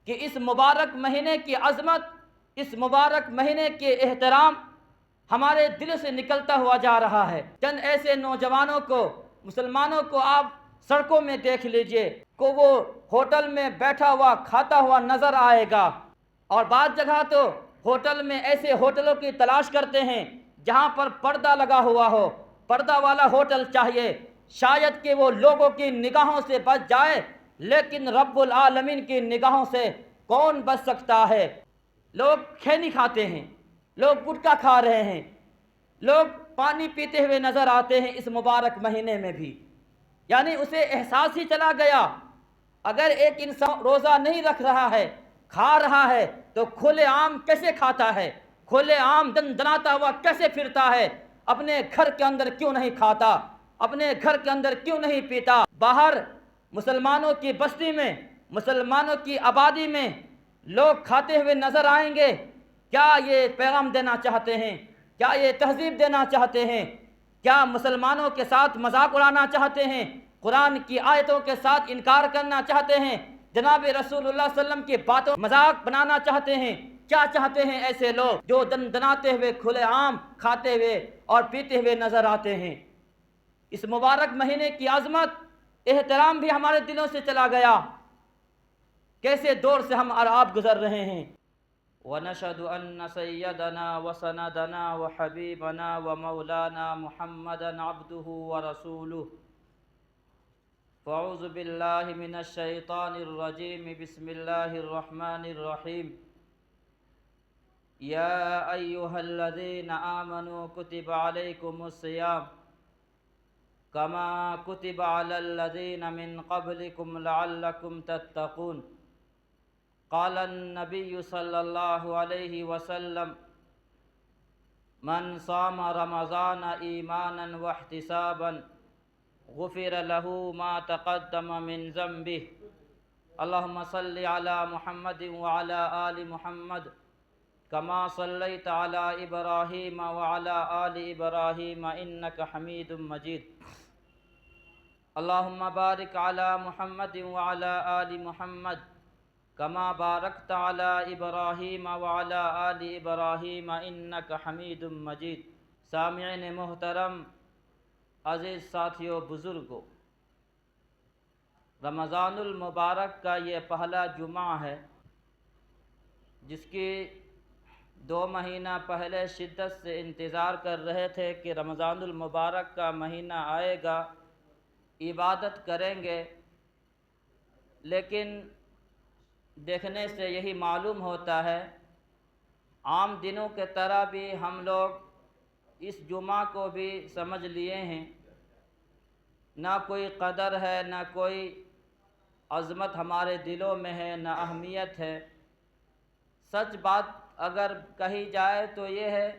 کہ اس مبارک مہینے کی عظمت، اس مبارک مہینے کے احترام ہمارے دل سے نکلتا ہوا جا رہا ہے۔ چند ایسے نوجوانوں کو، مسلمانوں کو آپ سڑکوں میں دیکھ لیجئے کہ وہ ہوٹل میں بیٹھا ہوا کھاتا ہوا نظر آئے گا، اور بعض جگہ تو ہوٹل میں ایسے ہوٹلوں کی تلاش کرتے ہیں جہاں پر پردہ لگا ہوا ہو۔ پردہ والا ہوٹل چاہیے، شاید کہ وہ لوگوں کی نگاہوں سے بچ جائے، لیکن رب العالمین کی نگاہوں سے کون بچ سکتا ہے؟ لوگ کھینی کھاتے ہیں، لوگ گٹکا کھا رہے ہیں، لوگ پانی پیتے ہوئے نظر آتے ہیں اس مبارک مہینے میں بھی۔ یعنی اسے احساس ہی چلا گیا، اگر ایک انسان روزہ نہیں رکھ رہا ہے، کھا رہا ہے، تو کھلے عام کیسے کھاتا ہے؟ کھلے عام دندناتا ہوا کیسے پھرتا ہے؟ اپنے گھر کے اندر کیوں نہیں کھاتا؟ اپنے گھر کے اندر کیوں نہیں پیتا؟ باہر مسلمانوں کی بستی میں، مسلمانوں کی آبادی میں لوگ کھاتے ہوئے نظر آئیں گے۔ کیا یہ پیغام دینا چاہتے ہیں؟ کیا یہ تہذیب دینا چاہتے ہیں؟ کیا مسلمانوں کے ساتھ مذاق اڑانا چاہتے ہیں؟ قرآن کی آیتوں کے ساتھ انکار کرنا چاہتے ہیں؟ جناب رسول اللہ صلی اللہ علیہ وسلم کی باتوں مذاق بنانا چاہتے ہیں؟ کیا چاہتے ہیں ایسے لوگ جو دندناتے ہوئے کھلے عام کھاتے ہوئے اور پیتے ہوئے نظر آتے ہیں؟ اس مبارک مہینے کی عظمت، احترام بھی ہمارے دلوں سے چلا گیا۔ کیسے دور سے ہم اور آپ گزر رہے ہیں۔ وَنَشْهَدُ أَنَّ سَيِّدَنَا وَسَنَدَنَا وَحَبِيبَنَا وَمَوْلَانَا مُحَمَّدًا عَبْدُهُ وَرَسُولُهُ فَأَعُوذُ بِاللَّهِ مِنَ الشَّيْطَانِ الرَّجِيمِ بِسْمِ اللَّهِ الرَّحْمَنِ الرَّحِيمِ يَا أَيُّهَا الَّذِينَ آمَنُوا كُتِبَ عَلَيْكُمُ الصِّيَامُ كَمَا كُتِبَ عَلَى الَّذِينَ مِنْ قَبْلِكُمْ لَعَلَّكُمْ تَتَّقُونَ قال النبي صلى الله عليه وسلم من صام رمضان إيمانا واحتسابا غفر له ما تقدم من ذنبه اللهم صل على محمد وعلى آل محمد كما صليت على إبراهيم وعلى آل إبراهيم إنك حميد مجيد اللهم بارك على محمد وعلى آل محمد كما باركت على إبراهيم وعلى آل إبراهيم إنك حميد مجيد۔ سامعین محترم، عزیز ساتھیو، بزرگو، رمضان المبارک کا یہ پہلا جمعہ ہے جس کی 2 مہینہ پہلے شدت سے انتظار کر رہے تھے کہ رمضان المبارک کا مہینہ آئے گا، عبادت کریں گے، لیکن دیکھنے سے یہی معلوم ہوتا ہے عام دنوں کے طرح بھی ہم لوگ اس جمعہ کو بھی سمجھ لیے ہیں، نہ کوئی قدر ہے، نہ کوئی عظمت ہمارے دلوں میں ہے، نہ اہمیت ہے۔ سچ بات اگر کہی جائے تو یہ ہے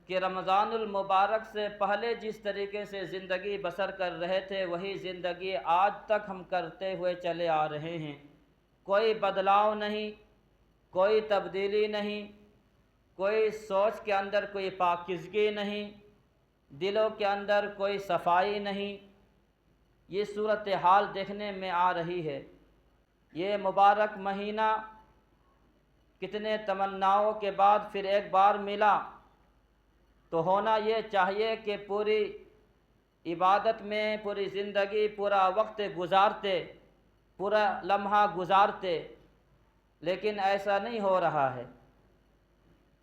کہ رمضان المبارک سے پہلے جس طریقے سے زندگی بسر کر رہے تھے وہی زندگی آج تک ہم کرتے ہوئے چلے آ رہے ہیں۔ کوئی بدلاؤ نہیں، کوئی تبدیلی نہیں، کوئی سوچ کے اندر کوئی پاکیزگی نہیں، دلوں کے اندر کوئی صفائی نہیں۔ یہ صورتحال دیکھنے میں آ رہی ہے۔ یہ مبارک مہینہ کتنے تمناؤں کے بعد پھر ایک بار ملا، تو ہونا یہ چاہیے کہ پوری عبادت میں پوری زندگی، پورا وقت گزارتے، پورا لمحہ گزارتے، لیکن ایسا نہیں ہو رہا ہے۔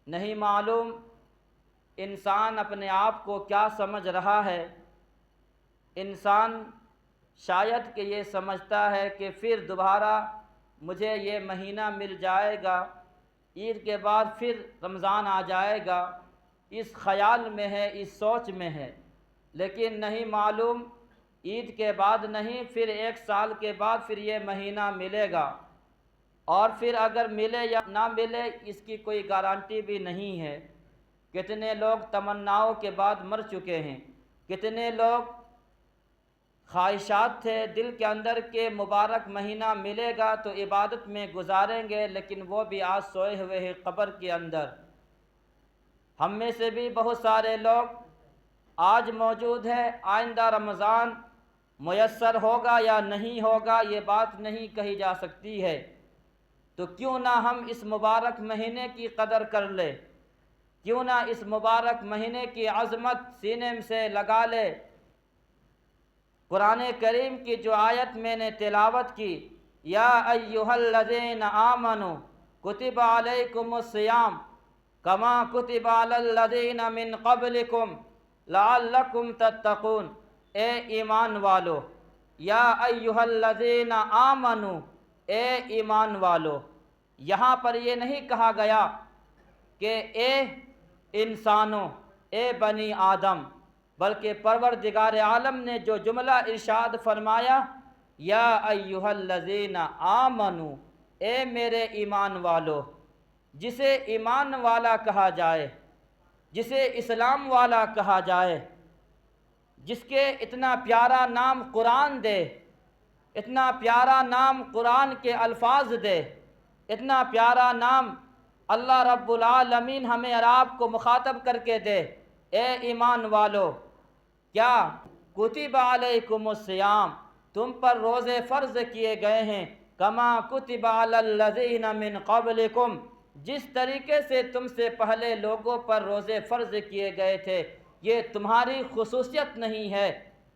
نہیں معلوم انسان اپنے آپ کو کیا سمجھ رہا ہے۔ انسان شاید کہ یہ سمجھتا ہے کہ پھر دوبارہ مجھے یہ مہینہ مل جائے گا، عید کے بعد پھر رمضان آ جائے گا، اس خیال میں ہے، اس سوچ میں ہے، لیکن نہیں معلوم عید کے بعد نہیں، پھر 1 سال کے بعد پھر یہ مہینہ ملے گا، اور پھر اگر ملے یا نہ ملے اس کی کوئی گارنٹی بھی نہیں ہے۔ کتنے لوگ تمناؤں کے بعد مر چکے ہیں، کتنے لوگ خواہشات تھے دل کے اندر کہ مبارک مہینہ ملے گا تو عبادت میں گزاریں گے، لیکن وہ بھی آج سوئے ہوئے ہیں قبر کے اندر۔ ہم میں سے بھی بہت سارے لوگ آج موجود ہیں، آئندہ رمضان میسر ہوگا یا نہیں ہوگا یہ بات نہیں کہی جا سکتی ہے، تو کیوں نہ ہم اس مبارک مہینے کی قدر کر لے، کیوں نہ اس مبارک مہینے کی عظمت سینے سے لگا لے۔ قرآن کریم کی جو آیت میں نے تلاوت کی، یا ایہا الذین آمنوا کتب علیکم الصیام کما کتب علی الذین من قبلکم لعلکم تتقون، اے ایمان والو، یا ایہا الذین آمنوا، اے ایمان والو۔ یہاں پر یہ نہیں کہا گیا کہ اے انسانوں، اے بنی آدم، بلکہ پروردگار عالم نے جو جملہ ارشاد فرمایا، یا ایہا الذین آمنوا، اے میرے ایمان والو۔ جسے ایمان والا کہا جائے، جسے اسلام والا کہا جائے، جس کے اتنا پیارا نام قرآن دے، اتنا پیارا نام قرآن کے الفاظ دے، اتنا پیارا نام اللہ رب العالمین ہمیں اور آپ کو مخاطب کر کے دے، اے ایمان والو، کیا کتب علیکم الصیام، تم پر روزے فرض کیے گئے ہیں، کما کتب علی الذین من قبلکم، جس طریقے سے تم سے پہلے لوگوں پر روزے فرض کیے گئے تھے۔ یہ تمہاری خصوصیت نہیں ہے،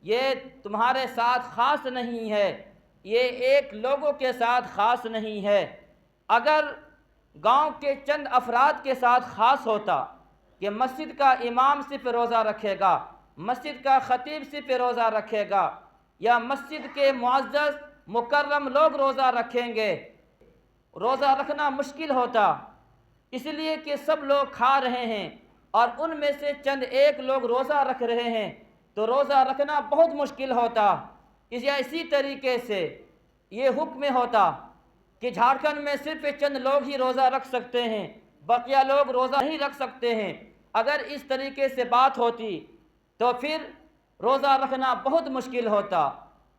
یہ تمہارے ساتھ خاص نہیں ہے، یہ ایک لوگوں کے ساتھ خاص نہیں ہے۔ اگر گاؤں کے چند افراد کے ساتھ خاص ہوتا کہ مسجد کا امام صرف روزہ رکھے گا، مسجد کا خطیب صرف روزہ رکھے گا، یا مسجد کے معزز مکرم لوگ روزہ رکھیں گے، روزہ رکھنا مشکل ہوتا، اس لیے کہ سب لوگ کھا رہے ہیں اور ان میں سے چند ایک لوگ روزہ رکھ رہے ہیں، تو روزہ رکھنا بہت مشکل ہوتا۔ اسی طریقے سے یہ حکم ہوتا کہ جھارکھنڈ میں صرف چند لوگ ہی روزہ رکھ سکتے ہیں، بقیہ لوگ روزہ نہیں رکھ سکتے ہیں۔ اگر اس طریقے سے بات ہوتی تو پھر روزہ رکھنا بہت مشکل ہوتا،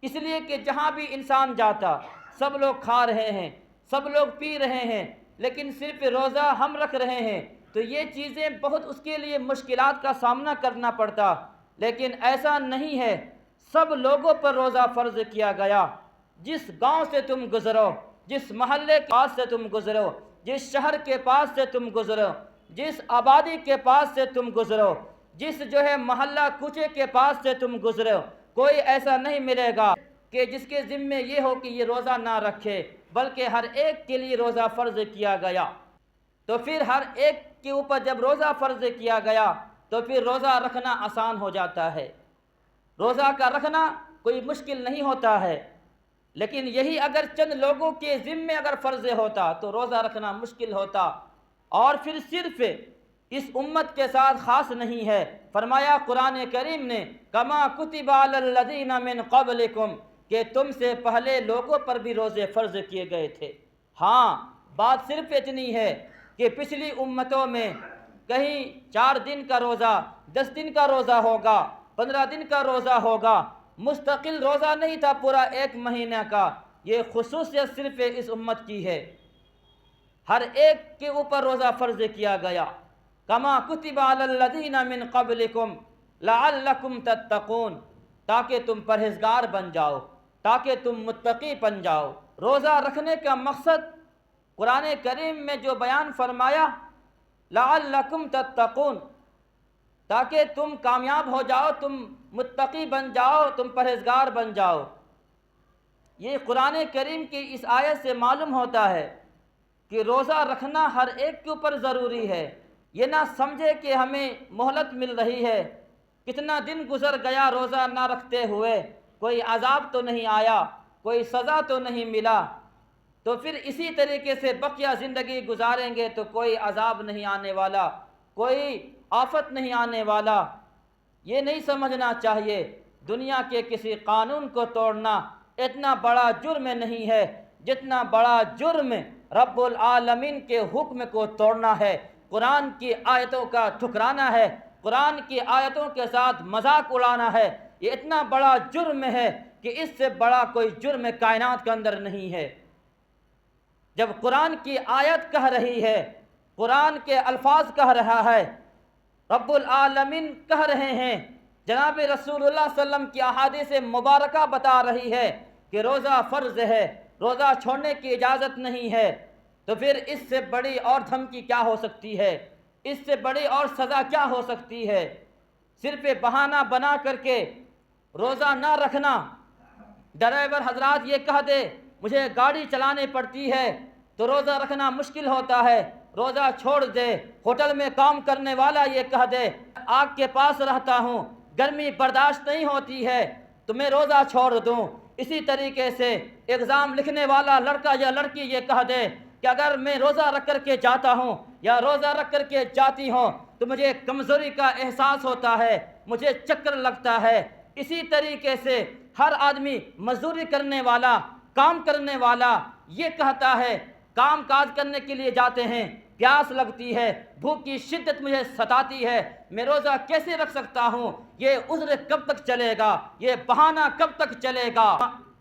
اس لیے کہ جہاں بھی انسان جاتا سب لوگ کھا رہے ہیں، سب لوگ پی رہے ہیں، لیکن صرف روزہ ہم رکھ رہے ہیں، تو یہ چیزیں بہت اس کے لیے مشکلات کا سامنا کرنا پڑتا۔ لیکن ایسا نہیں ہے، سب لوگوں پر روزہ فرض کیا گیا۔ جس گاؤں سے تم گزرو، جس محلے کے پاس سے تم گزرو، جس شہر کے پاس سے تم گزرو، جس آبادی کے پاس سے تم گزرو، جس محلہ کوچے کے پاس سے تم گزرو، کوئی ایسا نہیں ملے گا کہ جس کے ذمے یہ ہو کہ یہ روزہ نہ رکھے، بلکہ ہر ایک کے لیے روزہ فرض کیا گیا۔ تو پھر ہر ایک کے اوپر جب روزہ فرض کیا گیا تو پھر روزہ رکھنا آسان ہو جاتا ہے، روزہ کا رکھنا کوئی مشکل نہیں ہوتا ہے۔ لیکن یہی اگر چند لوگوں کے ذمے اگر فرض ہوتا تو روزہ رکھنا مشکل ہوتا۔ اور پھر صرف اس امت کے ساتھ خاص نہیں ہے، فرمایا قرآن کریم نے کما کتب علی الذین من قبلکم، کہ تم سے پہلے لوگوں پر بھی روزے فرض کیے گئے تھے۔ ہاں، بات صرف اتنی ہے کہ پچھلی امتوں میں کہیں 4 دن کا روزہ، 10 دن کا روزہ ہوگا، 15 دن کا روزہ ہوگا، مستقل روزہ نہیں تھا پورا 1 مہینہ کا۔ یہ خصوصیت صرف اس امت کی ہے، ہر ایک کے اوپر روزہ فرض کیا گیا، کما کتب علی الذین من قبلکم لعلکم تتقون، تاکہ تم پرہیزگار بن جاؤ، تاکہ تم متقی بن جاؤ۔ روزہ رکھنے کا مقصد قرآن کریم میں جو بیان فرمایا، لعلکم تتقون، تاکہ تم کامیاب ہو جاؤ، تم متقی بن جاؤ، تم پرہیزگار بن جاؤ۔ یہ قرآن کریم کی اس آیت سے معلوم ہوتا ہے کہ روزہ رکھنا ہر ایک کے اوپر ضروری ہے۔ یہ نہ سمجھے کہ ہمیں مہلت مل رہی ہے، کتنا دن گزر گیا روزہ نہ رکھتے ہوئے، کوئی عذاب تو نہیں آیا، کوئی سزا تو نہیں ملا، تو پھر اسی طریقے سے بقیہ زندگی گزاریں گے تو کوئی عذاب نہیں آنے والا، کوئی آفت نہیں آنے والا۔ یہ نہیں سمجھنا چاہیے دنیا کے کسی قانون کو توڑنا اتنا بڑا جرم نہیں ہے جتنا بڑا جرم رب العالمین کے حکم کو توڑنا ہے، قرآن کی آیتوں کا ٹھکرانا ہے، قرآن کی آیتوں کے ساتھ مذاق اڑانا ہے۔ یہ اتنا بڑا جرم ہے کہ اس سے بڑا کوئی جرم کائنات کے اندر نہیں ہے۔ جب قرآن کی آیت کہہ رہی ہے، قرآن کے الفاظ کہہ رہا ہے، رب العالمین کہہ رہے ہیں، جناب رسول اللہ صلی اللہ علیہ وسلم کی احادیث مبارکہ بتا رہی ہے کہ روزہ فرض ہے، روزہ چھوڑنے کی اجازت نہیں ہے، تو پھر اس سے بڑی اور دھمکی کیا ہو سکتی ہے، اس سے بڑی اور سزا کیا ہو سکتی ہے؟ صرف بہانہ بنا کر کے روزہ نہ رکھنا، ڈرائیور حضرات یہ کہہ دے مجھے گاڑی چلانے پڑتی ہے تو روزہ رکھنا مشکل ہوتا ہے، روزہ چھوڑ دے۔ ہوٹل میں کام کرنے والا یہ کہہ دے آگ کے پاس رہتا ہوں، گرمی برداشت نہیں ہوتی ہے تو میں روزہ چھوڑ دوں۔ اسی طریقے سے ایگزام لکھنے والا لڑکا یا لڑکی یہ کہہ دے کہ اگر میں روزہ رکھ کر کے جاتا ہوں یا روزہ رکھ کر کے جاتی ہوں تو مجھے کمزوری کا احساس ہوتا ہے، مجھے چکر لگتا ہے۔ اسی طریقے سے ہر آدمی مزدوری کرنے والا، کام کرنے والا یہ کہتا ہے کام کاج کرنے کے لیے جاتے ہیں، پیاس لگتی ہے، بھوک کی شدت مجھے ستاتی ہے، میں روزہ کیسے رکھ سکتا ہوں؟ یہ عذر کب تک چلے گا؟ یہ بہانہ کب تک چلے گا؟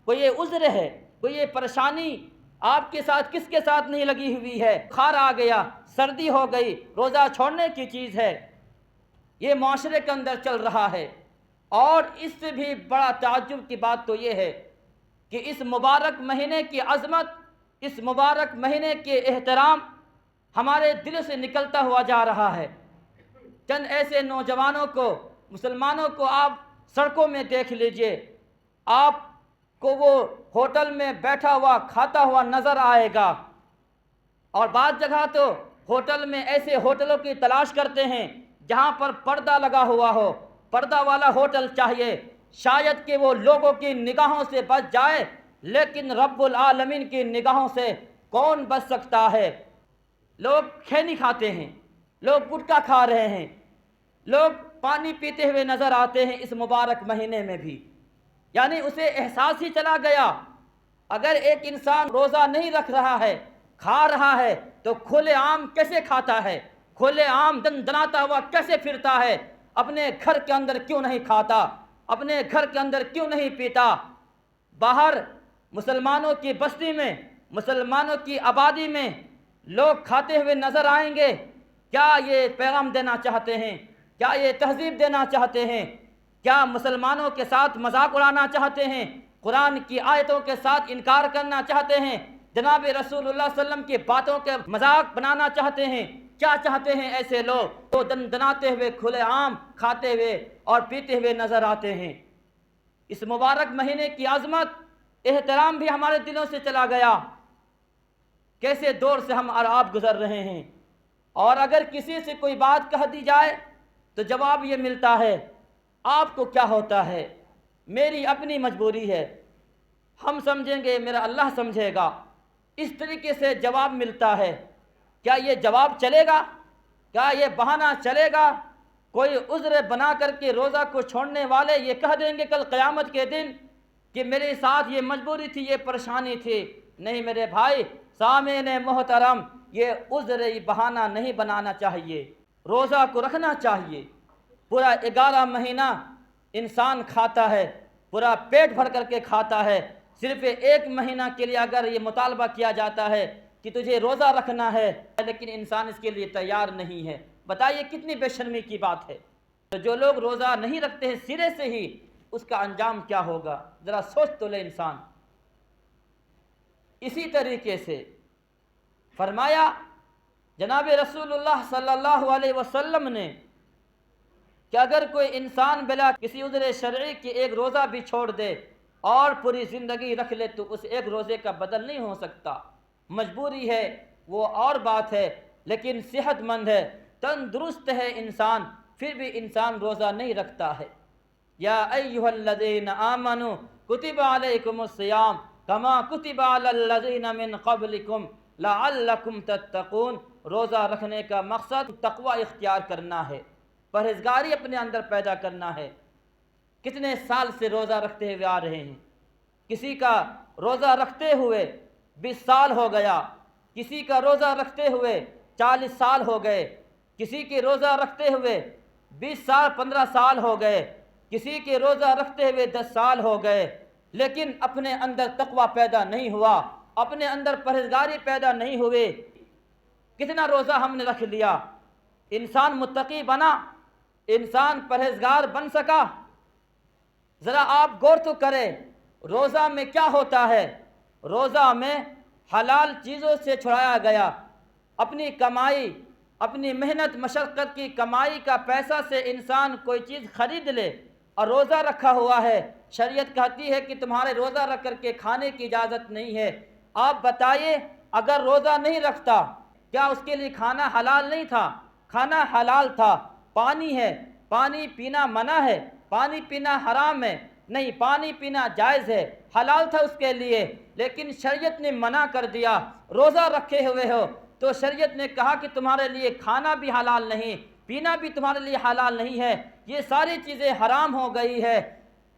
کوئی یہ عذر ہے، کوئی یہ پریشانی آپ کے ساتھ کس کے ساتھ نہیں لگی ہوئی ہے؟ بخار آ گیا، سردی ہو گئی، روزہ چھوڑنے کی چیز ہے، یہ معاشرے کے اندر چل رہا ہے۔ اور اس سے بھی بڑا تعجب کی بات تو یہ ہے کہ اس مبارک مہینے کی عظمت، اس مبارک مہینے کے احترام ہمارے دل سے نکلتا ہوا جا رہا ہے۔ چند ایسے نوجوانوں کو، مسلمانوں کو آپ سڑکوں میں دیکھ لیجئے، آپ کو وہ ہوٹل میں بیٹھا ہوا کھاتا ہوا نظر آئے گا، اور بعض جگہ تو ہوٹل میں ایسے ہوٹلوں کی تلاش کرتے ہیں جہاں پر پردہ لگا ہوا ہو، پردہ والا ہوٹل چاہیے، شاید کہ وہ لوگوں کی نگاہوں سے بچ جائے، لیکن رب العالمین کی نگاہوں سے کون بچ سکتا ہے؟ لوگ کھینی کھاتے ہیں، لوگ گٹکا کھا رہے ہیں، لوگ پانی پیتے ہوئے نظر آتے ہیں اس مبارک مہینے میں بھی، یعنی اسے احساس ہی چلا گیا۔ اگر ایک انسان روزہ نہیں رکھ رہا ہے، کھا رہا ہے تو کھلے عام کیسے کھاتا ہے؟ کھلے عام دندناتا ہوا کیسے پھرتا ہے؟ اپنے گھر کے اندر کیوں نہیں کھاتا؟ اپنے گھر کے اندر کیوں نہیں پیتا؟ باہر مسلمانوں کی بستی میں، مسلمانوں کی آبادی میں لوگ کھاتے ہوئے نظر آئیں گے، کیا یہ پیغام دینا چاہتے ہیں؟ کیا یہ تہذیب دینا چاہتے ہیں؟ کیا مسلمانوں کے ساتھ مذاق اڑانا چاہتے ہیں؟ قرآن کی آیتوں کے ساتھ انکار کرنا چاہتے ہیں؟ جناب رسول اللہ صلی اللہ علیہ وسلم کی باتوں کے مذاق بنانا چاہتے ہیں؟ کیا چاہتے ہیں ایسے لوگ؟ وہ دندناتے ہوئے کھلے عام کھاتے ہوئے اور پیتے ہوئے نظر آتے ہیں۔ اس مبارک مہینے کی عظمت، احترام بھی ہمارے دلوں سے چلا گیا۔ کیسے دور سے ہم اور آپ گزر رہے ہیں، اور اگر کسی سے کوئی بات کہہ دی جائے تو جواب یہ ملتا ہے آپ کو کیا ہوتا ہے؟ میری اپنی مجبوری ہے، ہم سمجھیں گے میرا اللہ سمجھے گا، اس طریقے سے جواب ملتا ہے۔ کیا یہ جواب چلے گا؟ کیا یہ بہانہ چلے گا؟ کوئی عذر بنا کر کے روزہ کو چھوڑنے والے یہ کہہ دیں گے کل قیامت کے دن کہ میرے ساتھ یہ مجبوری تھی، یہ پریشانی تھی؟ نہیں میرے بھائی سامعین محترم، یہ عذر، یہ بہانہ نہیں بنانا چاہیے، روزہ کو رکھنا چاہیے۔ پورا 11 مہینہ انسان کھاتا ہے، پورا پیٹ بھر کر کے کھاتا ہے، صرف 1 مہینہ کے لیے اگر یہ مطالبہ کیا جاتا ہے کہ تجھے روزہ رکھنا ہے، لیکن انسان اس کے لیے تیار نہیں ہے، بتائیے کتنی بے شرمی کی بات ہے۔ تو جو لوگ روزہ نہیں رکھتے ہیں سرے سے ہی، اس کا انجام کیا ہوگا؟ ذرا سوچ تو لے انسان۔ اسی طریقے سے فرمایا جناب رسول اللہ صلی اللہ علیہ وسلم نے کہ اگر کوئی انسان بلا کسی عذر شرعی کی ایک روزہ بھی چھوڑ دے اور پوری زندگی رکھ لے تو اس ایک روزے کا بدل نہیں ہو سکتا۔ مجبوری ہے وہ اور بات ہے، لیکن صحت مند ہے، تندرست ہے انسان، پھر بھی انسان روزہ نہیں رکھتا ہے۔ یا ایھا الذین آمنوا کتب علیکم الصیام کما کتب علی الذین من قبلکم لعلکم تتقون۔ روزہ رکھنے کا مقصد تقوی اختیار کرنا ہے، پرہیزگاری اپنے اندر پیدا کرنا ہے۔ کتنے سال سے روزہ رکھتے ہوئے آ رہے ہیں، کسی کا روزہ رکھتے ہوئے 20 سال ہو گیا، کسی کا روزہ رکھتے ہوئے 40 سال ہو گئے، کسی کے روزہ رکھتے ہوئے 20 سال 15 سال ہو گئے، کسی کے روزہ رکھتے ہوئے 10 سال ہو گئے، لیکن اپنے اندر تقوی پیدا نہیں ہوا، اپنے اندر پرہیزگاری پیدا نہیں ہوئے۔ کتنا روزہ ہم نے رکھ لیا، انسان متقی بنا، انسان پرہیزگار بن سکا؟ ذرا آپ غور تو کریں روزہ میں کیا ہوتا ہے۔ روزہ میں حلال چیزوں سے چھڑایا گیا، اپنی کمائی، اپنی محنت مشقت کی کمائی کا پیسہ سے انسان کوئی چیز خرید لے اور روزہ رکھا ہوا ہے، شریعت کہتی ہے کہ تمہارے روزہ رکھ کر کے کھانے کی اجازت نہیں ہے۔ آپ بتائیے، اگر روزہ نہیں رکھتا کیا اس کے لیے کھانا حلال نہیں تھا؟ کھانا حلال تھا۔ پانی ہے، پانی پینا منع ہے، پانی پینا حرام ہے؟ نہیں، پانی پینا جائز ہے، حلال تھا اس کے لیے، لیکن شریعت نے منع کر دیا۔ روزہ رکھے ہوئے ہو تو شریعت نے کہا کہ تمہارے لیے کھانا بھی حلال نہیں، پینا بھی تمہارے لیے حلال نہیں ہے، یہ ساری چیزیں حرام ہو گئی ہے۔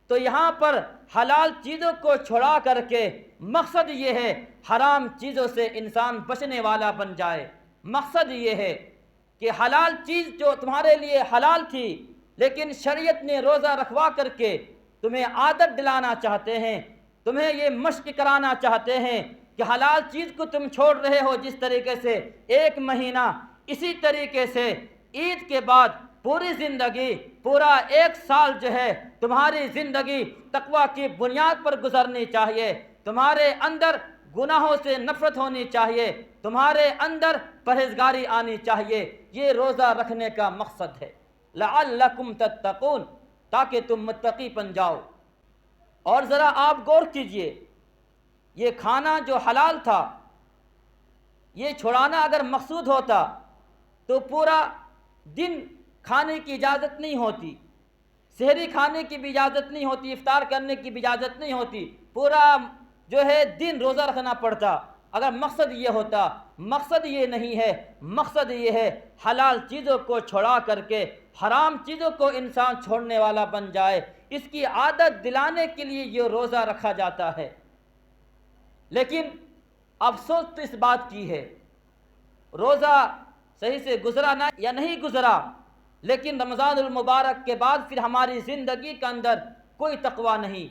تو یہاں پر حلال چیزوں کو چھڑا کر کے مقصد یہ ہے حرام چیزوں سے انسان بچنے والا بن جائے۔ مقصد یہ ہے کہ حلال چیز جو تمہارے لیے حلال تھی، لیکن شریعت نے روزہ رکھوا کر کے تمہیں عادت دلانا چاہتے ہیں، تمہیں یہ مشق کرانا چاہتے ہیں کہ حلال چیز کو تم چھوڑ رہے ہو جس طریقے سے 1 مہینہ، اسی طریقے سے عید کے بعد پوری زندگی، پورا 1 سال جو ہے تمہاری زندگی تقویٰ کی بنیاد پر گزرنی چاہیے، تمہارے اندر گناہوں سے نفرت ہونی چاہیے، تمہارے اندر پرہیزگاری آنی چاہیے۔ یہ روزہ رکھنے کا مقصد ہے، لعلکم تتقون، تاکہ تم متقی بن جاؤ۔ اور ذرا آپ غور کیجئے، یہ کھانا جو حلال تھا، یہ چھڑانا اگر مقصود ہوتا تو پورا دن کھانے کی اجازت نہیں ہوتی، سحری کھانے کی بھی اجازت نہیں ہوتی، افطار کرنے کی بھی اجازت نہیں ہوتی، پورا جو ہے دن روزہ رکھنا پڑتا اگر مقصد یہ ہوتا۔ مقصد یہ نہیں ہے، مقصد یہ ہے حلال چیزوں کو چھڑا کر کے حرام چیزوں کو انسان چھوڑنے والا بن جائے، اس کی عادت دلانے کے لیے یہ روزہ رکھا جاتا ہے۔ لیکن افسوس تو اس بات کی ہے، روزہ صحیح سے گزرا نہ یا نہیں گزرا، لیکن رمضان المبارک کے بعد پھر ہماری زندگی کے اندر کوئی تقویٰ نہیں،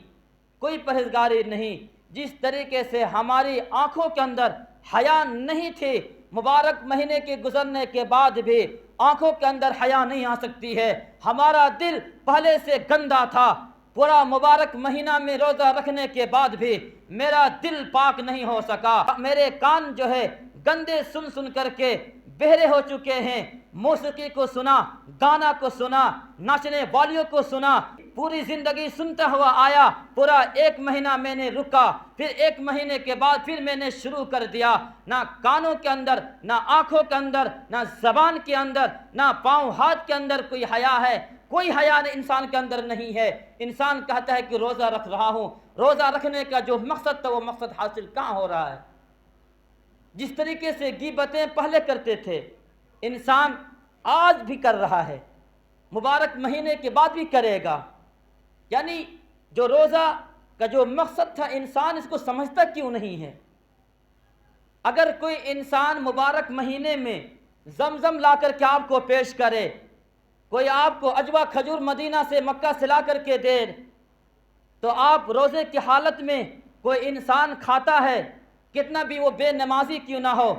کوئی پرہیزگاری نہیں۔ جس طریقے سے ہماری آنکھوں کے اندر حیا نہیں تھی، مبارک مہینے کے گزرنے کے بعد بھی آنکھوں کے اندر حیا نہیں آ سکتی ہے۔ ہمارا دل پہلے سے گندا تھا، پورا مبارک مہینہ میں روزہ رکھنے کے بعد بھی میرا دل پاک نہیں ہو سکا، میرے کان جو ہے گندے سن سن کر کے بہرے ہو چکے ہیں، موسیقی کو سنا، گانا کو سنا، ناچنے والیوں کو سنا، پوری زندگی سنتا ہوا آیا، پورا 1 مہینہ میں نے رکا، پھر 1 مہینے کے بعد پھر میں نے شروع کر دیا۔ نہ کانوں کے اندر، نہ آنکھوں کے اندر، نہ زبان کے اندر، نہ پاؤں ہاتھ کے اندر کوئی حیا ہے، کوئی حیا انسان کے اندر نہیں ہے۔ انسان کہتا ہے کہ روزہ رکھ رہا ہوں، روزہ رکھنے کا جو مقصد تھا وہ مقصد حاصل کہاں ہو رہا ہے؟ جس طریقے سے غیبتیں پہلے کرتے تھے، انسان آج بھی کر رہا ہے، مبارک مہینے کے بعد بھی کرے گا۔ یعنی جو روزہ کا جو مقصد تھا انسان اس کو سمجھتا کیوں نہیں ہے؟ اگر کوئی انسان مبارک مہینے میں زمزم لا کر کے آپ کو پیش کرے، کوئی آپ کو عجوہ کھجور مدینہ سے مکہ سے لا کر کے دے، تو آپ روزے کی حالت میں کوئی انسان کھاتا ہے، کتنا بھی وہ بے نمازی کیوں نہ ہو،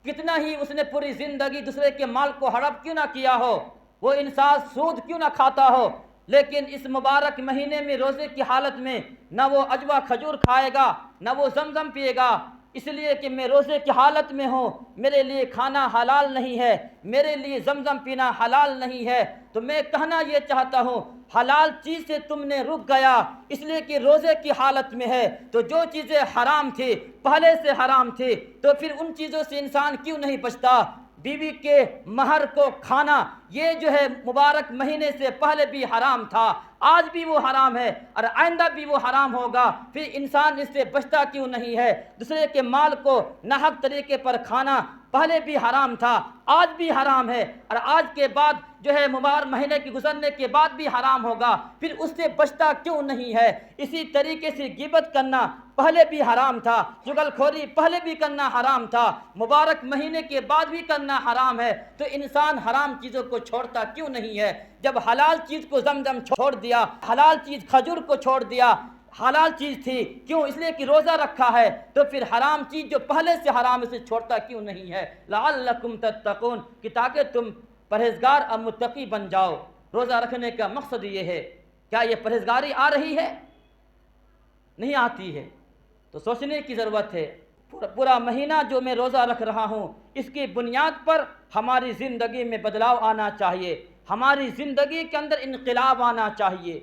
کتنا ہی اس نے پوری زندگی دوسرے کے مال کو ہڑپ کیوں نہ کیا ہو، وہ انسان سود کیوں نہ کھاتا ہو، لیکن اس مبارک مہینے میں روزے کی حالت میں نہ وہ عجوہ کھجور کھائے گا، نہ وہ زمزم پیے گا، اس لیے کہ میں روزے کی حالت میں ہوں، میرے لیے کھانا حلال نہیں ہے، میرے لیے زمزم پینا حلال نہیں ہے۔ تو میں کہنا یہ چاہتا ہوں، حلال چیز سے تم نے رک گیا اس لیے کہ روزے کی حالت میں ہے، تو جو چیزیں حرام تھی پہلے سے حرام تھی، تو پھر ان چیزوں سے انسان کیوں نہیں بچتا؟ بیوی کے مہر کو کھانا یہ جو ہے مبارک مہینے سے پہلے بھی حرام تھا، آج بھی وہ حرام ہے اور آئندہ بھی وہ حرام ہوگا، پھر انسان اس سے بچتا کیوں نہیں ہے؟ دوسرے کے مال کو ناحق طریقے پر کھانا پہلے بھی حرام تھا، آج بھی حرام ہے، اور آج کے بعد جو ہے مبارک مہینے کے گزرنے کے بعد بھی حرام ہوگا، پھر اس سے بچتا کیوں نہیں ہے؟ اسی طریقے سے غیبت کرنا پہلے بھی حرام تھا، چغل خوری پہلے بھی کرنا حرام تھا، مبارک مہینے کے بعد بھی کرنا حرام ہے، تو انسان حرام چیزوں کو چھوڑتا کیوں نہیں ہے؟ جب حلال چیز کو زمزم چھوڑ دیا، حلال چیز کھجور کو چھوڑ دیا، حلال چیز تھی کیوں؟ اس لیے کہ روزہ رکھا ہے، تو پھر حرام چیز جو پہلے سے حرام اسے چھوڑتا کیوں نہیں ہے؟ لعلکم تتقون، کہ تاکہ تم پرہیزگار اور متقی بن جاؤ۔ روزہ رکھنے کا مقصد یہ ہے۔ کیا یہ پرہیزگاری آ رہی ہے؟ نہیں آتی ہے، تو سوچنے کی ضرورت ہے۔ پورا مہینہ جو میں روزہ رکھ رہا ہوں، اس کی بنیاد پر ہماری زندگی میں بدلاؤ آنا چاہیے، ہماری زندگی کے اندر انقلاب آنا چاہیے۔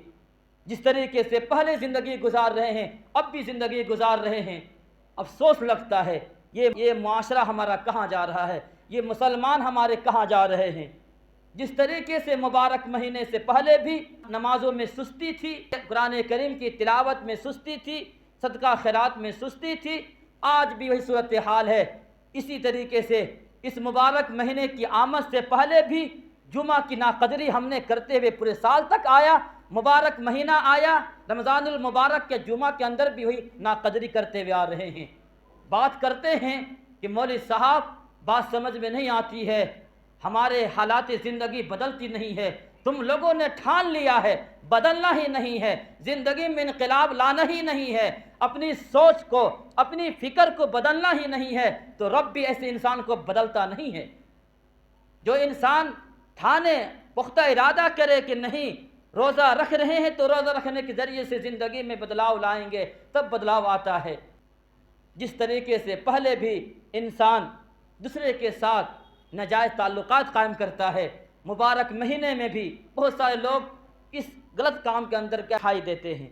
جس طریقے سے پہلے زندگی گزار رہے ہیں، اب بھی زندگی گزار رہے ہیں، افسوس لگتا ہے یہ معاشرہ ہمارا کہاں جا رہا ہے، یہ مسلمان ہمارے کہاں جا رہے ہیں۔ جس طریقے سے مبارک مہینے سے پہلے بھی نمازوں میں سستی تھی، قرآن کریم کی تلاوت میں سستی تھی، صدقہ خیرات میں سستی تھی، آج بھی وہی صورتحال ہے۔ اسی طریقے سے اس مبارک مہینے کی آمد سے پہلے بھی جمعہ کی ناقدری ہم نے کرتے ہوئے پورے سال تک آیا، مبارک مہینہ آیا، رمضان المبارک کے جمعہ کے اندر بھی وہی ناقدری کرتے ہوئے آ رہے ہیں۔ بات کرتے ہیں کہ مولوی صاحب بات سمجھ میں نہیں آتی ہے، ہمارے حالات زندگی بدلتی نہیں ہے۔ تم لوگوں نے ٹھان لیا ہے بدلنا ہی نہیں ہے، زندگی میں انقلاب لانا ہی نہیں ہے، اپنی سوچ کو، اپنی فکر کو بدلنا ہی نہیں ہے، تو رب بھی ایسے انسان کو بدلتا نہیں ہے۔ جو انسان ٹھانے، پختہ ارادہ کرے کہ نہیں روزہ رکھ رہے ہیں تو روزہ رکھنے کے ذریعے سے زندگی میں بدلاؤ لائیں گے، تب بدلاؤ آتا ہے۔ جس طریقے سے پہلے بھی انسان دوسرے کے ساتھ ناجائز تعلقات قائم کرتا ہے، مبارک مہینے میں بھی بہت سارے لوگ اس غلط کام کے اندر دکھائی دیتے ہیں۔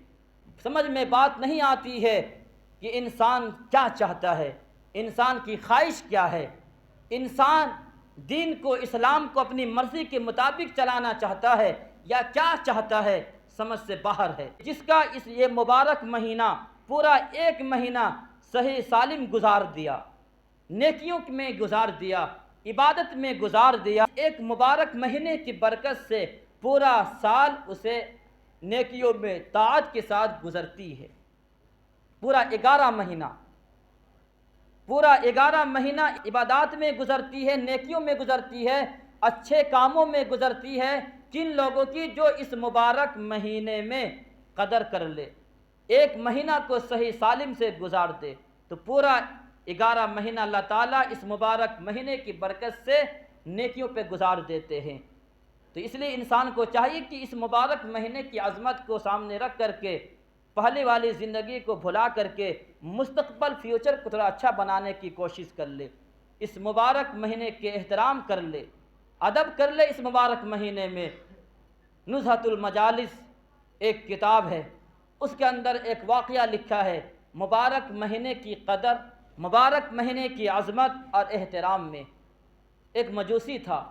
سمجھ میں بات نہیں آتی ہے کہ انسان کیا چاہتا ہے، انسان کی خواہش کیا ہے، انسان دین کو، اسلام کو اپنی مرضی کے مطابق چلانا چاہتا ہے یا کیا چاہتا ہے، سمجھ سے باہر ہے۔ جس کا یہ مبارک مہینہ پورا ایک مہینہ صحیح سالم گزار دیا، نیکیوں میں گزار دیا، عبادت میں گزار دیا، ایک مبارک مہینے کی برکت سے پورا سال اسے نیکیوں میں طاعت کے ساتھ گزرتی ہے۔ پورا 11 مہینہ عبادات میں گزرتی ہے، نیکیوں میں گزرتی ہے، اچھے کاموں میں گزرتی ہے۔ کن لوگوں کی جو اس مبارک مہینے میں قدر کر لے، ایک مہینہ کو صحیح سالم سے گزار دے، تو پورا 11 مہینہ اللہ تعالیٰ اس مبارک مہینے کی برکت سے نیکیوں پہ گزار دیتے ہیں۔ تو اس لیے انسان کو چاہیے کہ اس مبارک مہینے کی عظمت کو سامنے رکھ کر کے پہلے والی زندگی کو بھلا کر کے مستقبل فیوچر کو تھوڑا اچھا بنانے کی کوشش کر لے، اس مبارک مہینے کے احترام کر لے، ادب کر لے۔ اس مبارک مہینے میں نزہۃ المجالس ایک کتاب ہے، اس کے اندر ایک واقعہ لکھا ہے مبارک مہینے کی قدر، مبارک مہینے کی عظمت اور احترام میں۔ ایک مجوسی تھا،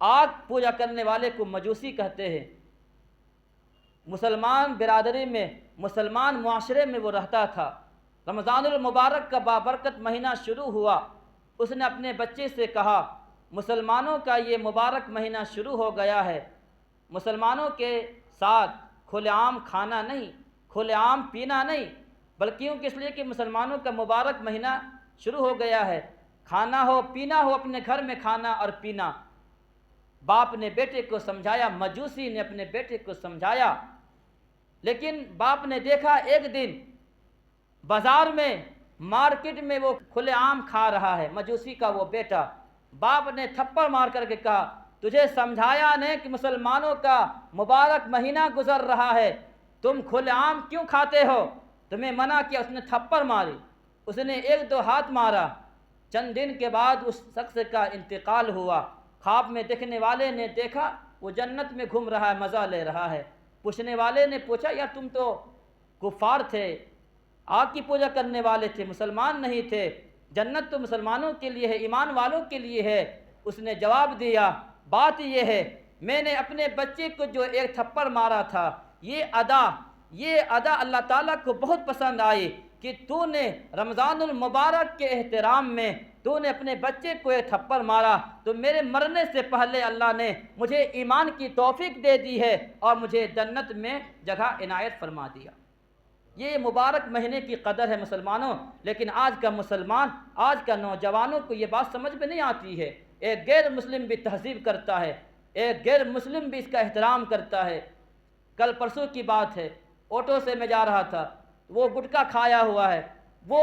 آگ پوجا کرنے والے کو مجوسی کہتے ہیں۔ مسلمان برادری میں، مسلمان معاشرے میں وہ رہتا تھا۔ رمضان المبارک کا بابرکت مہینہ شروع ہوا، اس نے اپنے بچے سے کہا مسلمانوں کا یہ مبارک مہینہ شروع ہو گیا ہے، مسلمانوں کے ساتھ کھلے عام کھانا نہیں، کھلے عام پینا نہیں، بلکہ اس لیے کہ مسلمانوں کا مبارک مہینہ شروع ہو گیا ہے، کھانا ہو پینا ہو، اپنے گھر میں کھانا اور پینا۔ باپ نے بیٹے کو سمجھایا، مجوسی نے اپنے بیٹے کو سمجھایا، لیکن باپ نے دیکھا ایک دن بازار میں، مارکیٹ میں وہ کھلے عام کھا رہا ہے، مجوسی کا وہ بیٹا۔ باپ نے تھپڑ مار کر کے کہا تجھے سمجھایا نہیں کہ مسلمانوں کا مبارک مہینہ گزر رہا ہے، تم کھلے عام کیوں کھاتے ہو؟ تمہیں منع کیا۔ اس نے تھپڑ ماری، اس نے 1-2 ہاتھ مارا۔ چند دن کے بعد اس شخص کا انتقال ہوا۔ خواب میں دیکھنے والے نے دیکھا وہ جنت میں گھوم رہا ہے، مزہ لے رہا ہے۔ پوچھنے والے نے پوچھا یار تم تو کفار تھے، آگ کی پوجا کرنے والے تھے، مسلمان نہیں تھے، جنت تو مسلمانوں کے لیے ہے، ایمان والوں کے لیے ہے۔ اس نے جواب دیا بات یہ ہے میں نے اپنے بچے کو جو 1 تھپڑ مارا تھا، یہ ادا اللہ تعالیٰ کو بہت پسند آئی کہ تو نے رمضان المبارک کے احترام میں تو نے اپنے بچے کو 1 تھپڑ مارا، تو میرے مرنے سے پہلے اللہ نے مجھے ایمان کی توفیق دے دی ہے اور مجھے جنت میں جگہ عنایت فرما دیا۔ یہ مبارک مہینے کی قدر ہے مسلمانوں، لیکن آج کا مسلمان، آج کا نوجوانوں کو یہ بات سمجھ میں نہیں آتی ہے۔ ایک غیر مسلم بھی تہذیب کرتا ہے، ایک غیر مسلم بھی اس کا احترام کرتا ہے۔ کل پرسوں کی بات ہے، آٹو سے میں جا رہا تھا، وہ گٹکا کھایا ہوا ہے، وہ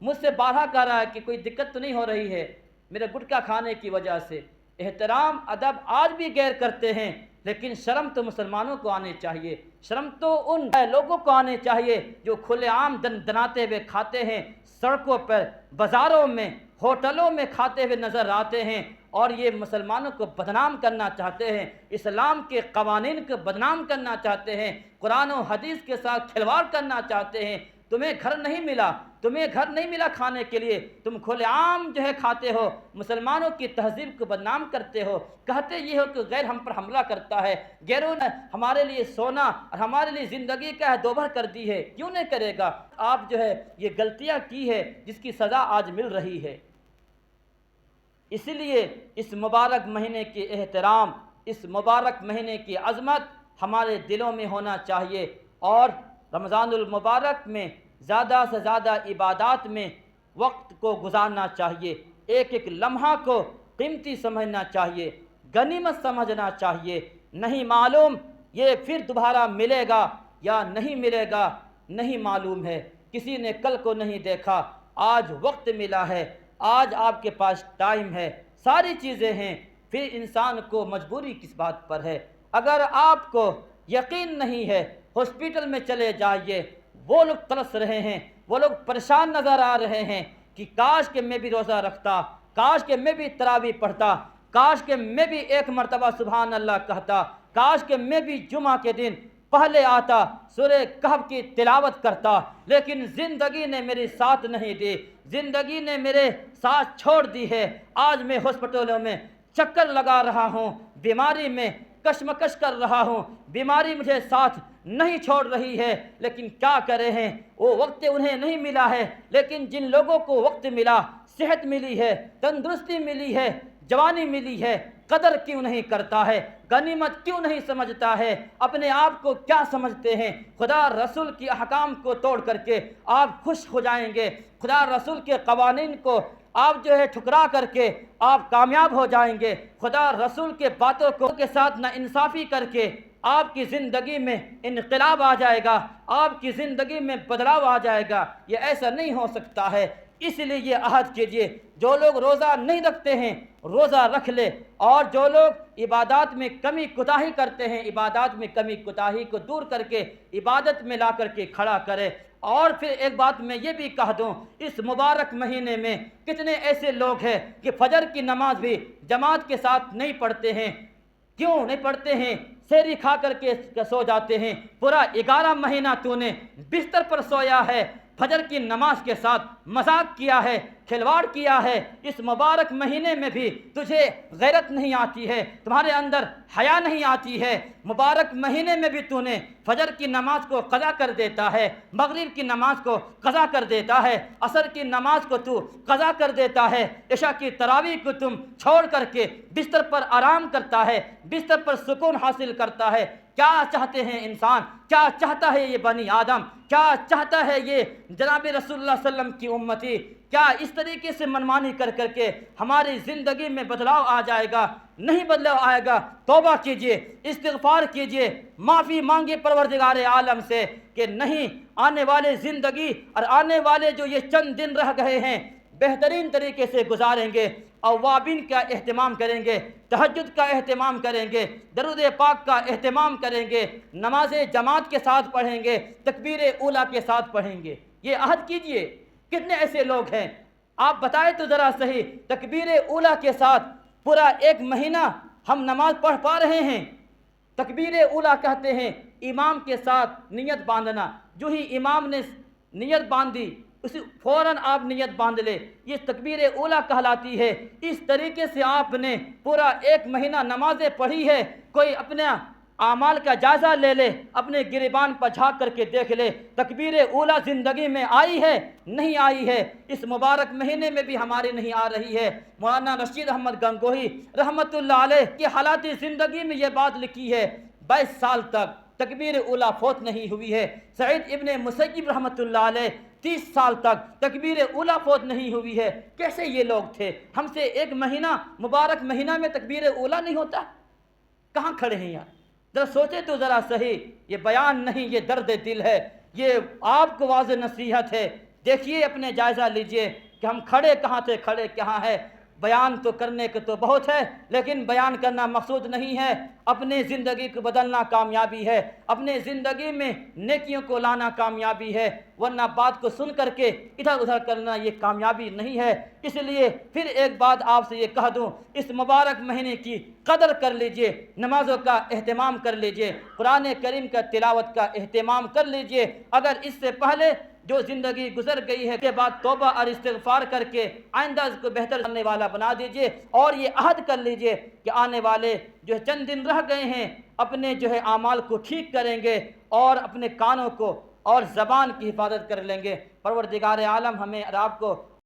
مجھ سے بارہا کہہ رہا ہے کہ کوئی دقت تو نہیں ہو رہی ہے میرے گٹکا کھانے کی وجہ سے۔ احترام ادب آج بھی غیر کرتے ہیں، لیکن شرم تو مسلمانوں کو آنی چاہیے، شرم تو ان لوگوں کو آنے چاہیے جو کھلے عام دناتے ہوئے کھاتے ہیں، سڑکوں پر، بازاروں میں، ہوٹلوں میں کھاتے ہوئے نظر آتے ہیں، اور یہ مسلمانوں کو بدنام کرنا چاہتے ہیں، اسلام کے قوانین کو بدنام کرنا چاہتے ہیں، قرآن و حدیث کے ساتھ کھلواڑ کرنا چاہتے ہیں۔ تمہیں گھر نہیں ملا کھانے کے لیے، تم کھلے عام کھاتے ہو، مسلمانوں کی تہذیب کو بدنام کرتے ہو، کہتے یہ ہو کہ غیر ہم پر حملہ کرتا ہے، غیروں نے ہمارے لیے سونا اور ہمارے لیے زندگی کا دوبھر کر دی ہے، کیوں نہیں کرے گا؟ آپ یہ غلطیاں کی ہے جس کی سزا آج مل رہی ہے۔ اس لیے اس مبارک مہینے کے احترام، اس مبارک مہینے کی عظمت ہمارے دلوں میں ہونا چاہیے، اور رمضان المبارک میں زیادہ سے زیادہ عبادات میں وقت کو گزارنا چاہیے، ایک ایک لمحہ کو قیمتی سمجھنا چاہیے، غنیمت سمجھنا چاہیے۔ نہیں معلوم یہ پھر دوبارہ ملے گا یا نہیں ملے گا، نہیں معلوم ہے، کسی نے کل کو نہیں دیکھا، آج وقت ملا ہے، آج آپ کے پاس ٹائم ہے، ساری چیزیں ہیں، پھر انسان کو مجبوری کس بات پر ہے؟ اگر آپ کو یقین نہیں ہے، ہاسپٹل میں چلے جائیے، وہ لوگ ترس رہے ہیں، وہ لوگ پریشان نظر آ رہے ہیں کہ کاش کہ میں بھی روزہ رکھتا، کاش کہ میں بھی تراویح پڑھتا، کاش کہ میں بھی ایک مرتبہ سبحان اللہ کہتا، کاش کہ میں بھی جمعہ کے دن پہلے آتا، سورہ کہف کی تلاوت کرتا، لیکن زندگی نے میری ساتھ نہیں دی، زندگی نے میرے ساتھ چھوڑ دی ہے۔ آج میں ہاسپٹلوں میں چکر لگا رہا ہوں، بیماری میں کشمکش کر رہا ہوں، بیماری مجھے ساتھ نہیں چھوڑ رہی ہے، لیکن کیا کرے ہیں، وہ وقت انہیں نہیں ملا ہے، لیکن جن لوگوں کو وقت ملا، صحت ملی ہے، تندرستی ملی ہے، جوانی ملی ہے، قدر کیوں نہیں کرتا ہے؟ غنیمت کیوں نہیں سمجھتا ہے؟ اپنے آپ کو کیا سمجھتے ہیں؟ خدا رسول کی احکام کو توڑ کر کے آپ خوش ہو جائیں گے، خدا رسول کے قوانین کو آپ ٹھکرا کر کے آپ کامیاب ہو جائیں گے، خدا رسول کے باتوں کو کے ساتھ نا انصافی کر کے آپ کی زندگی میں انقلاب آ جائے گا، آپ کی زندگی میں بدلاؤ آ جائے گا۔ یہ ایسا نہیں ہو سکتا ہے، اس لیے یہ عہد کیجئے، جو لوگ روزہ نہیں رکھتے ہیں روزہ رکھ لے، اور جو لوگ عبادات میں کمی کوتاہی کرتے ہیں عبادات میں کمی کوتاہی کو دور کر کے عبادت میں لا کر کے کھڑا کرے۔ اور پھر ایک بات میں یہ بھی کہہ دوں، اس مبارک مہینے میں کتنے ایسے لوگ ہیں کہ فجر کی نماز بھی جماعت کے ساتھ نہیں پڑھتے ہیں، کیوں نہیں پڑھتے ہیں؟ سحری کھا کر کے سو جاتے ہیں، پورا 11 مہینہ تو نے بستر پر سویا ہے، فجر کی نماز کے ساتھ مذاق کیا ہے، کھلواڑ کیا ہے، اس مبارک مہینے میں بھی تجھے غیرت نہیں آتی ہے، تمہارے اندر حیا نہیں آتی ہے، مبارک مہینے میں بھی تو نے فجر کی نماز کو قضا کر دیتا ہے، مغرب کی نماز کو قضا کر دیتا ہے، عصر کی نماز کو تو قضا کر دیتا ہے، عشاء کی تراویح کو تم چھوڑ کر کے بستر پر آرام کرتا ہے، بستر پر سکون حاصل کرتا ہے۔ کیا چاہتے ہیں انسان؟ کیا چاہتا ہے یہ بنی آدم؟ کیا چاہتا ہے یہ جناب رسول اللہ صلی اللہ علیہ وسلم کی امتی؟ کیا اس طریقے سے منمانی کر کر کے ہماری زندگی میں بدلاؤ آ جائے گا؟ نہیں بدلاؤ آئے گا۔ توبہ کیجئے، استغفار کیجئے، معافی مانگے پروردگار عالم سے کہ نہیں، آنے والے زندگی اور آنے والے جو یہ چند دن رہ گئے ہیں بہترین طریقے سے گزاریں گے، اوابین کا اہتمام کریں گے، تہجد کا اہتمام کریں گے، درود پاک کا اہتمام کریں گے، نماز جماعت کے ساتھ پڑھیں گے، تکبیر اولیٰ کے ساتھ پڑھیں گے۔ یہ عہد کیجئے۔ کتنے ایسے لوگ ہیں آپ بتائیں تو ذرا صحیح، تکبیر اولیٰ کے ساتھ پورا 1 مہینہ ہم نماز پڑھ پا رہے ہیں؟ تکبیر اولیٰ کہتے ہیں امام کے ساتھ نیت باندھنا، جو ہی امام نے نیت باندھی اسی فوراً آپ نیت باندھ لے، یہ تکبیر اولیٰ کہلاتی ہے۔ اس طریقے سے آپ نے پورا 1 مہینہ نمازیں پڑھی ہے۔ کوئی اپنے اعمال کا جائزہ لے لے، اپنے گریبان پر جھانک کر کے دیکھ لے، تکبیر اولیٰ زندگی میں آئی ہے؟ نہیں آئی ہے۔ اس مبارک مہینے میں بھی ہماری نہیں آ رہی ہے۔ مولانا رشید احمد گنگوہی رحمۃ اللہ علیہ کی حالات زندگی میں یہ بات لکھی ہے، 22 سال تک تکبیر اولیٰ فوت نہیں ہوئی ہے۔ سعید ابن مسیب رحمۃ اللہ علیہ 30 سال تک تکبیر اولیٰ فوت نہیں ہوئی ہے۔ کیسے یہ لوگ تھے؟ ہم سے 1 مہینہ مبارک مہینہ میں تکبیر اولیٰ نہیں ہوتا؟ کہاں کھڑے ہیں یار؟ ذرا سوچے تو ذرا صحیح، یہ بیان نہیں، یہ درد دل ہے، یہ آپ کو واضح نصیحت ہے۔ دیکھیے، اپنے جائزہ لیجئے کہ ہم کھڑے کہاں تھے، کھڑے کہاں ہے۔ بیان تو کرنے کے تو بہت ہے، لیکن بیان کرنا مقصود نہیں ہے۔ اپنے زندگی کو بدلنا کامیابی ہے، اپنے زندگی میں نیکیوں کو لانا کامیابی ہے، ورنہ بات کو سن کر کے ادھر ادھر کرنا یہ کامیابی نہیں ہے۔ اس لیے پھر ایک بات آپ سے یہ کہہ دوں، اس مبارک مہینے کی قدر کر لیجئے، نمازوں کا اہتمام کر لیجئے، قرآن کریم کا تلاوت کا اہتمام کر لیجئے۔ اگر اس سے پہلے جو زندگی گزر گئی ہے کے بعد توبہ اور استغفار کر کے آئندہ اس کو بہتر کرنے والا بنا دیجئے، اور یہ عہد کر لیجئے کہ آنے والے جو چند دن رہ گئے ہیں اپنے اعمال کو ٹھیک کریں گے اور اپنے کانوں کو اور زبان کی حفاظت کر لیں گے۔ پروردگار عالم ہمیں اور آپ کو